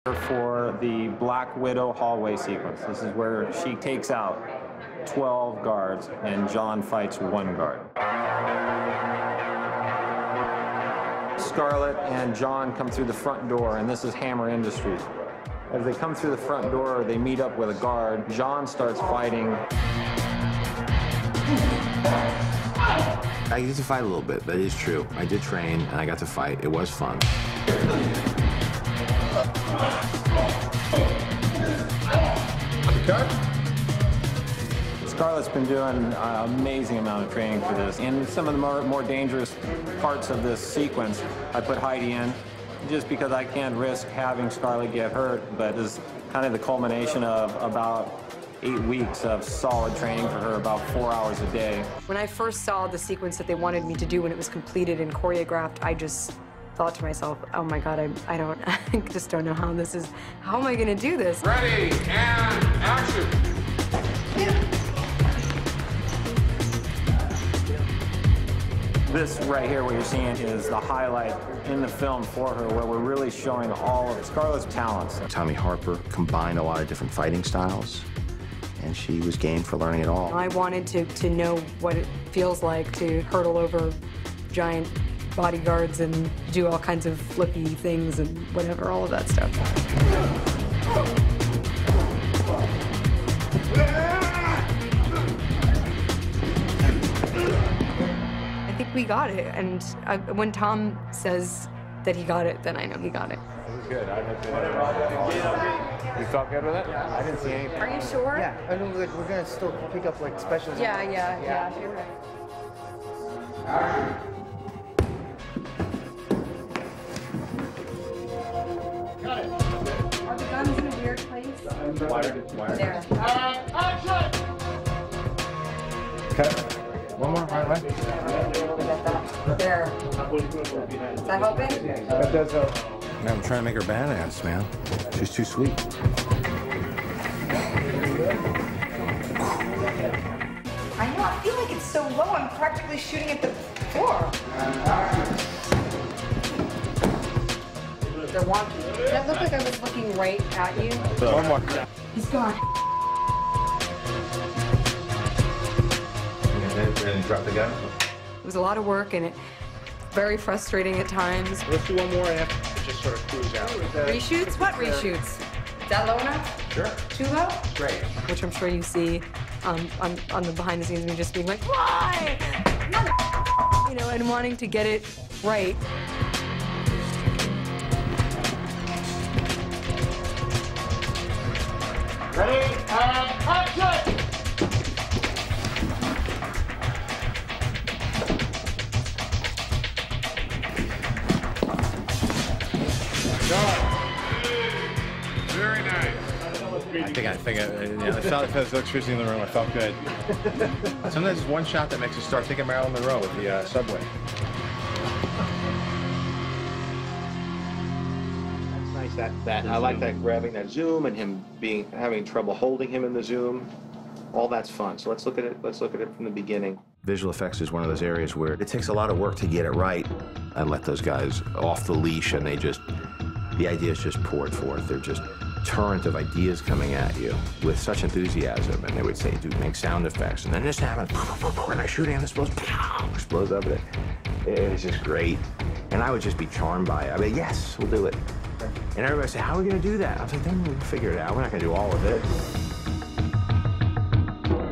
For the Black Widow hallway sequence. This is where she takes out 12 guards and John fights one guard. Scarlett and John come through the front door, and this is Hammer Industries. As they come through the front door, they meet up with a guard. John starts fighting. I get to fight a little bit, that is true. I did train, and I got to fight. It was fun. Scarlett's been doing an amazing amount of training for this. In some of the more dangerous parts of this sequence, I put Heidi in just because I can't risk having Scarlett get hurt, but this is kind of the culmination of about 8 weeks of solid training for her, about 4 hours a day. When I first saw the sequence that they wanted me to do when it was completed and choreographed, I just thought to myself, oh my God, I just don't know how this is, how am I gonna do this? Ready, and action. This right here, what you're seeing, is the highlight in the film for her, where we're really showing all of Scarlett's talents. Tommy Harper combined a lot of different fighting styles, and she was game for learning it all. I wanted to know what it feels like to hurdle over giant bodyguards and do all kinds of flippy things and whatever, all of that stuff. I think we got it, and when Tom says that he got it, then I know he got it. It was good. You felt good with it? I didn't see anything. Are you sure? Yeah, I know we're gonna still pick up like specials. Yeah, you're right. Got it. Are the guns in a weird place? Wired. There. Action! Cut. One more, right away. There. Is that helping? That does help. Man, I'm trying to make her badass, man. She's too sweet. I know, I feel like it's so low, I'm practically shooting at the floor. They're wonky. That looked like I was looking right at you. One more. He's gone. And then drop the gun. It was a lot of work and very frustrating at times. Let's do one more and just sort of cruise out. Reshoots? What reshoots? Is that low enough? Sure. Too low? Great. Which I'm sure you see on the behind the scenes, me just being like, why? You know, and wanting to get it right. Ready, and action! Very nice. I felt electricity in the room. I felt good. Sometimes it's one shot that makes you start thinking Marilyn Monroe with the subway. That's nice. That I like that grabbing that zoom and him having trouble holding him in the zoom. All that's fun. So let's look at it. Let's look at it from the beginning. Visual effects is one of those areas where it takes a lot of work to get it right. I let those guys off the leash, and the ideas just poured forth. They're just torrent of ideas coming at you with such enthusiasm, and they would say, dude, make sound effects, and then this happens, and I shoot it, and this explodes up. It was just great, and I would just be charmed by it. I mean, yes, we'll do it. And everybody would say, how are we going to do that? I was like, then we'll figure it out. We're not going to do all of it.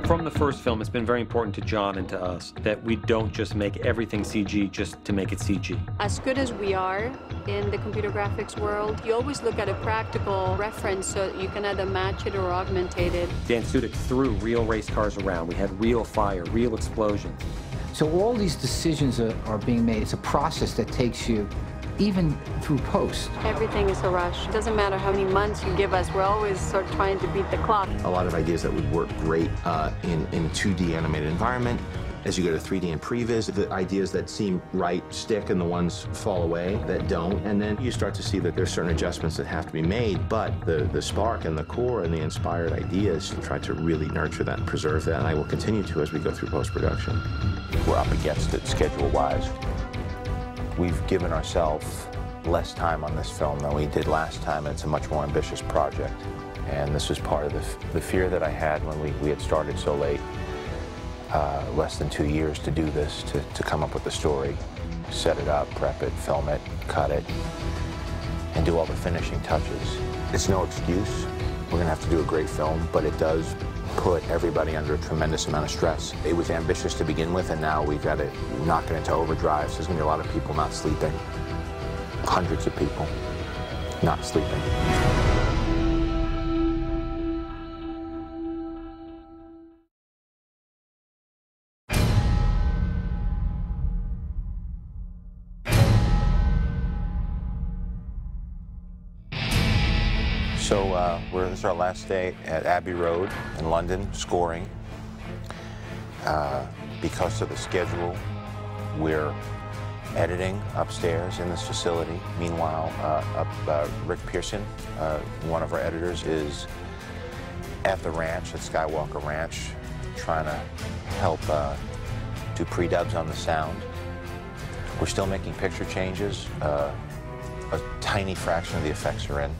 From the first film, it's been very important to John and to us that we don't just make everything CG just to make it CG. As good as we are in the computer graphics world, you always look at a practical reference so that you can either match it or augmentate it. Dan Sudik threw real race cars around. We had real fire, real explosions. So all these decisions are being made. It's a process that takes you even through post. Everything is a rush. It doesn't matter how many months you give us, we're always sort of trying to beat the clock. A lot of ideas that would work great in 2D animated environment. As you go to 3D and previs, the ideas that seem right stick and the ones fall away that don't. And then you start to see that there's certain adjustments that have to be made, but the spark and the core and the inspired ideas, try to really nurture that and preserve that, and I will continue to as we go through post-production. We're up against it schedule-wise. We've given ourselves less time on this film than we did last time. It's a much more ambitious project. And this was part of the fear that I had when we had started so late, less than 2 years to do this, to come up with the story, set it up, prep it, film it, cut it, and do all the finishing touches. It's no excuse. We're gonna have to do a great film, but it does put everybody under a tremendous amount of stress. It was ambitious to begin with, and now we've got to knock it into overdrive. So there's gonna be a lot of people not sleeping. Hundreds of people not sleeping. So this is our last day at Abbey Road in London, scoring. Because of the schedule, we're editing upstairs in this facility. Meanwhile, Rick Pearson, one of our editors, is at the ranch, at Skywalker Ranch, trying to help do pre-dubs on the sound. We're still making picture changes. A tiny fraction of the effects are in.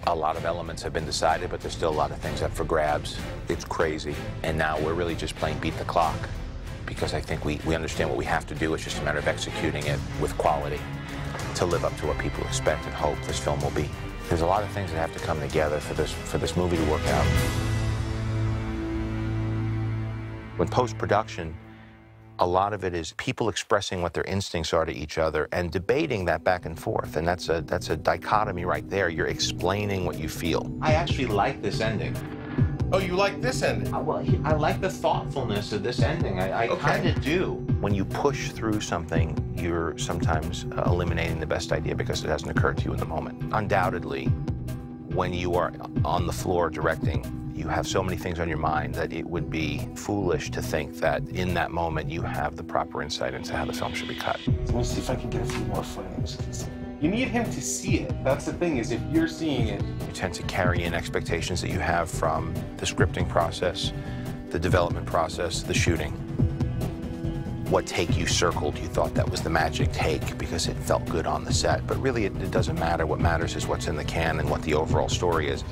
A lot of elements have been decided, but there's still a lot of things up for grabs. It's crazy. And now we're really just playing beat the clock, because I think we understand what we have to do. It's just a matter of executing it with quality to live up to what people expect and hope this film will be. There's a lot of things that have to come together for this movie to work out. When post-production, a lot of it is people expressing what their instincts are to each other and debating that back and forth. And that's a dichotomy right there. You're explaining what you feel. I actually like this ending. Oh, you like this ending? Well, I like the thoughtfulness of this ending. I kind of do. When you push through something, you're sometimes eliminating the best idea because it hasn't occurred to you in the moment. Undoubtedly, when you are on the floor directing, you have so many things on your mind that it would be foolish to think that in that moment you have the proper insight into how the film should be cut. Let me see if I can get a few more frames. You need him to see it. That's the thing, is if you're seeing it. You tend to carry in expectations that you have from the scripting process, the development process, the shooting. What take you circled, you thought that was the magic take because it felt good on the set, but really it doesn't matter. What matters is what's in the can and what the overall story is.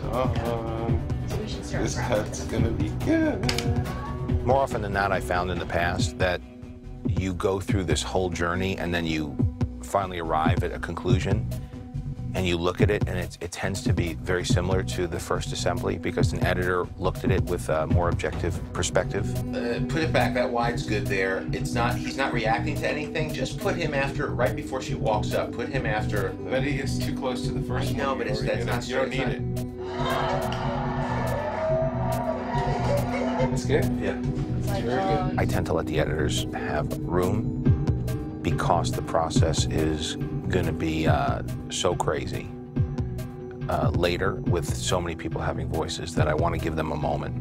This cut's gonna be good. More often than not, I found in the past that you go through this whole journey and then you finally arrive at a conclusion and you look at it, and it tends to be very similar to the first assembly because an editor looked at it with a more objective perspective. Put it back that wide's good there. He's not reacting to anything. Just put him after, right before she walks up. Put him after. But he gets too close to the first one. I know, but that's not. You don't need it. It's good? Yeah. It's very good. I tend to let the editors have room because the process is going to be so crazy later with so many people having voices that I want to give them a moment.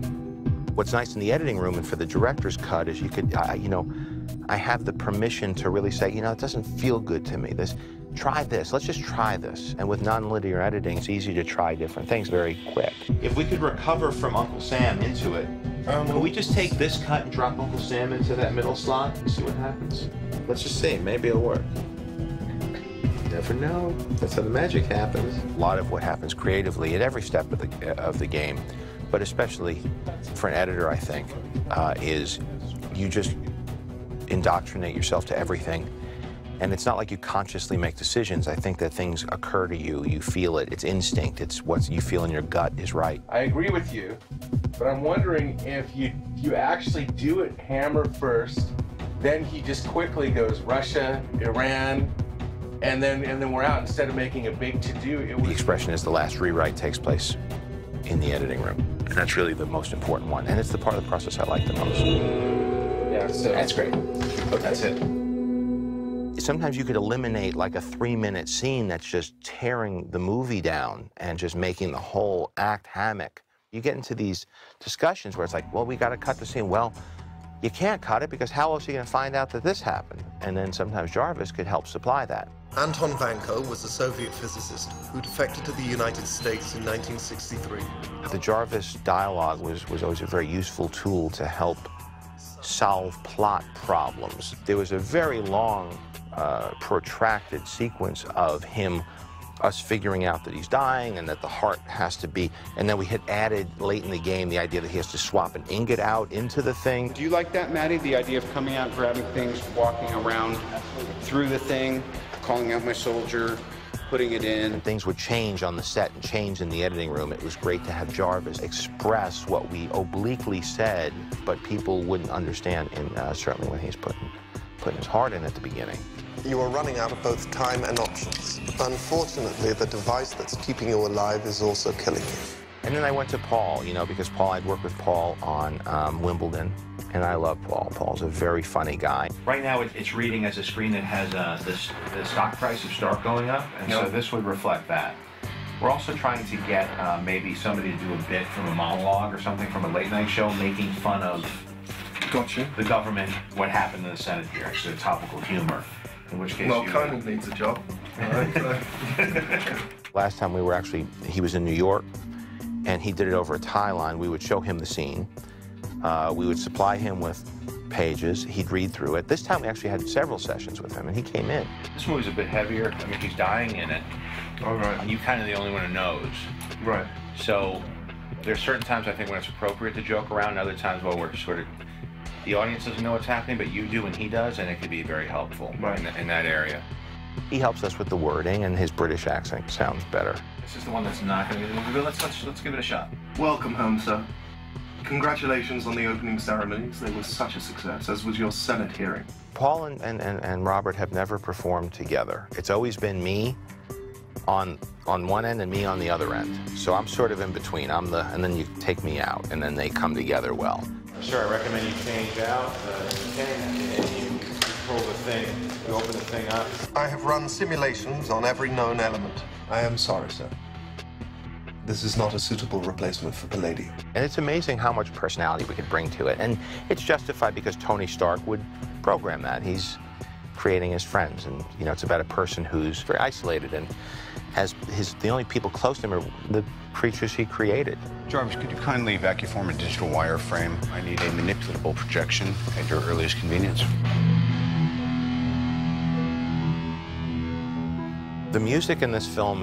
What's nice in the editing room and for the director's cut is you could, I have the permission to really say, it doesn't feel good to me. Try this. Let's just try this. And with non-linear editing, it's easy to try different things very quick. If we could recover from Uncle Sam into it, could we just take this cut and drop Uncle Sam into that middle slot and see what happens? Let's just see. Maybe it'll work. You never know. That's how the magic happens. A lot of what happens creatively at every step of the game, but especially for an editor, I think, is you just indoctrinate yourself to everything. And it's not like you consciously make decisions. I think that things occur to you. You feel it. It's instinct. It's what you feel in your gut is right. I agree with you, but I'm wondering if you actually do it hammer first, then he just quickly goes Russia, Iran, and then we're out instead of making a big to-do. The expression is the last rewrite takes place in the editing room. And that's really the most important one. And it's the part of the process I like the most. Yeah, so that's great. But that's it. Sometimes you could eliminate like a 3-minute scene that's just tearing the movie down and just making the whole act hammock. You get into these discussions where it's like, well, we got to cut the scene. Well, you can't cut it because how else are you going to find out that this happened? And then sometimes Jarvis could help supply that. Anton Vanko was a Soviet physicist who defected to the United States in 1963. The Jarvis dialogue was always a very useful tool to help solve plot problems. There was a very long protracted sequence of us figuring out that he's dying and that the heart has to be, and then we had added late in the game the idea that he has to swap an ingot out into the thing. Do you like that, Maddie? The idea of coming out, grabbing things, walking around through the thing, calling out my soldier, putting it in. Things would change on the set and change in the editing room. It was great to have Jarvis express what we obliquely said, but people wouldn't understand, certainly when he's putting his heart in at the beginning. You are running out of both time and options. Unfortunately, the device that's keeping you alive is also killing you. And then I went to Paul, because I'd worked with Paul on Wimbledon, and I love Paul. Paul's a very funny guy. Right now, it's reading as a screen that has the stock price of Stark going up, and so this would reflect that. We're also trying to get maybe somebody to do a bit from a monologue or something from a late-night show, making fun of the government, what happened in the Senate hearing, so topical humor. In which case, Conan needs a job. Last time he was in New York, and he did it over a tie line. We would show him the scene. We would supply him with pages. He'd read through it. This time we actually had several sessions with him, and he came in. This movie's a bit heavier. I mean, he's dying in it. All right. And you kind of the only one who knows. Right. So there's certain times I think when it's appropriate to joke around, and other times when we're sort of, the audience doesn't know what's happening, but you do and he does, and it could be very helpful in that area. He helps us with the wording, and his British accent sounds better. This is the one that's not going to be the movie, but let's give it a shot. Welcome home, sir. Congratulations on the opening ceremonies. They were such a success, as was your Senate hearing. Paul and Robert have never performed together. It's always been me on one end and me on the other end. So I'm sort of in between. And then you take me out, and then they come together well. Sir, I recommend you change out the thing and you pull the thing, you open the thing up. I have run simulations on every known element. I am sorry, sir. This is not a suitable replacement for Palladium. And it's amazing how much personality we could bring to it. And it's justified because Tony Stark would program that. He's creating his friends. And, it's about a person who's very isolated and the only people close to him are the creatures he created. Jarvis, could you kindly vacuum a digital wireframe? I need a manipulable projection at your earliest convenience. The music in this film,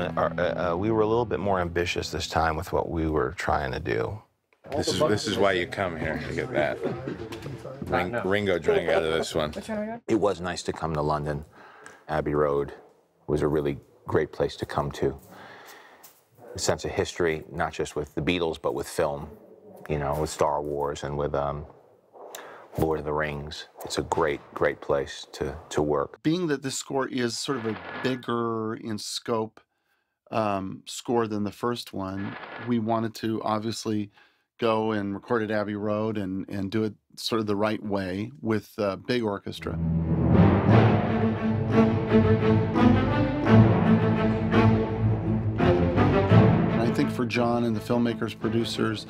we were a little bit more ambitious this time with what we were trying to do. This is why you come here, to get that. Ringo drank out of this one. It was nice to come to London. Abbey Road was a really great place to come to. A sense of history, not just with the Beatles, but with film, with Star Wars and with Lord of the Rings. It's a great, great place to work. Being that this score is sort of a bigger in scope score than the first one, we wanted to obviously go and record at Abbey Road and do it sort of the right way with a big orchestra. I think for John and the filmmakers, producers,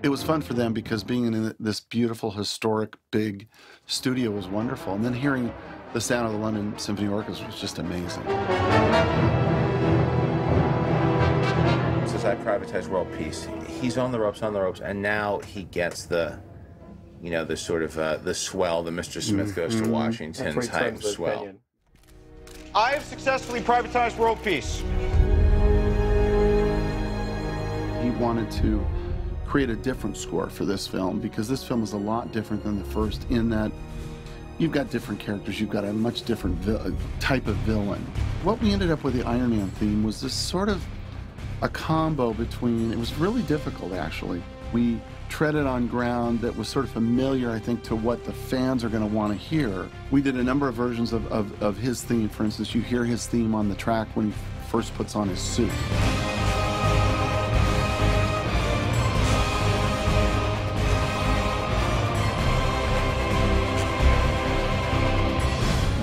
it was fun for them because being in this beautiful, historic, big studio was wonderful. And then hearing the sound of the London Symphony Orchestra was just amazing. Since I privatized World Peace, he's on the ropes, and now he gets the sort of the swell, the Mr. Smith goes to Washington type swell. I have successfully privatized World Peace. He wanted to create a different score for this film because this film is a lot different than the first in that you've got different characters, you've got a much different type of villain. What we ended up with the Iron Man theme was this sort of a combo between, it was really difficult actually. We treaded on ground that was sort of familiar, I think, to what the fans are going to want to hear. We did a number of versions of his theme. For instance, you hear his theme on the track when he first puts on his suit.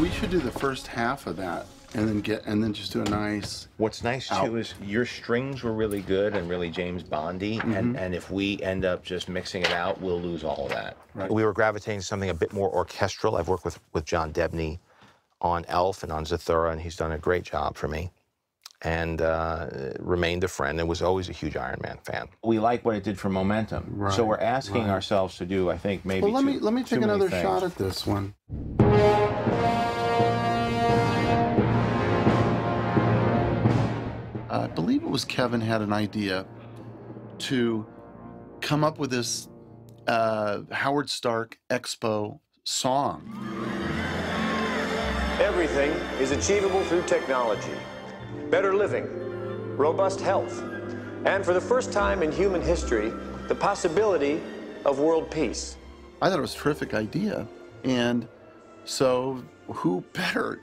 We should do the first half of that and then just do a nice. What's nice too is your strings were really good and really James Bondy, and if we end up just mixing it out, we'll lose all of that. Right. We were gravitating to something a bit more orchestral. I've worked with John Debney on Elf and on Zathura, and he's done a great job for me. And remained a friend and was always a huge Iron Man fan. We like what it did for momentum. Right, so we're asking ourselves to do, I think, maybe let me take another shot at this one. I believe it was Kevin had an idea to come up with this Howard Stark Expo song. Everything is achievable through technology. Better living, robust health, and for the first time in human history, the possibility of world peace. I thought it was a terrific idea, and so who better